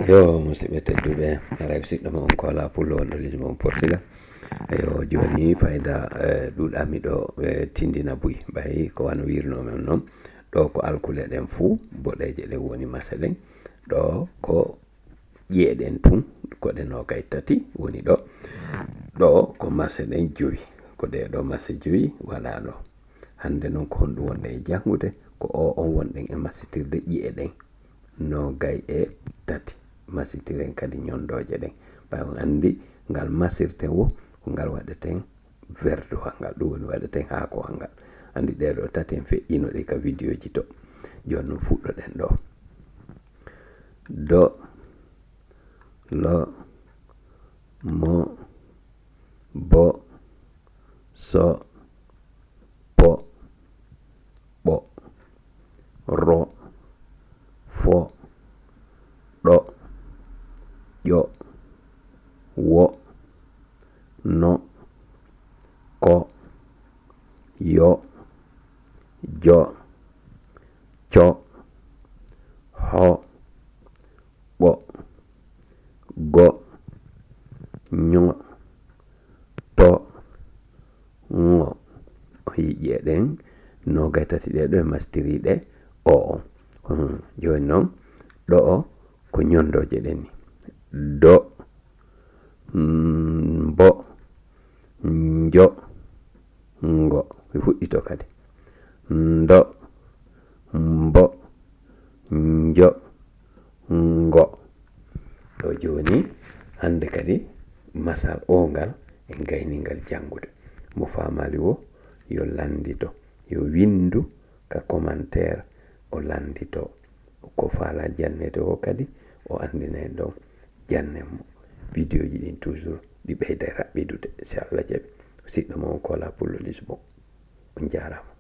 Yo musidɓe tedduɓe musidɗo mon Kola Pullo wonɗo lesdi mon Portugal. Yo joni fayda ɗuɗami ɗo tindina buy ɓay ko wano wirnomen noon ɗo ko alkule ɗen fuu boɗeje ɗen woni mase ɗen ɗo ko ƴeeɗen tun ko ɗe nogay tati woni ɗo ko mase ɗen joyi ko ɗe ɗo mase joyi wala ɗo hande noon ko honɗum wonɗe e jangude ko o on wonɗen e masitirde ƴeeɗen nogay e tati masitiren kadi ñondoje ɗen ɓay on andi ngal masirten wo ko ngal waɗeten verdu hangal ɗum woni waɗeten haako hangal andi ɗeɗo tati en feƴƴino ɗi ka vidéo ji to joni noon fuɗɗoɗen ɗo do lo mo bo so po ɓo ro fo ɗo ƴo wo no ko yo jo co ho ɓo go ño to ŋo o yiƴe ɗen nogay tati ɗe ɗo e mastiriɗe o on joni noon ɗo o ko ñondoje ɗen ni do mbo njo ngo mi fuɗɗito kadi ndo mbo njo ngo ɗo joni hande kadi masal o ngal en gayningal jangude mo famali wo yo landito yo windu ka commentaire o landito ko faala jannede o kadi o andina en ɗon jannen mo vidéo ji ɗin toujours ɗi ɓeyda raɓɓidude si Allah jaɓi siɗɗo mon Kola Pullo Lisbon on jarama.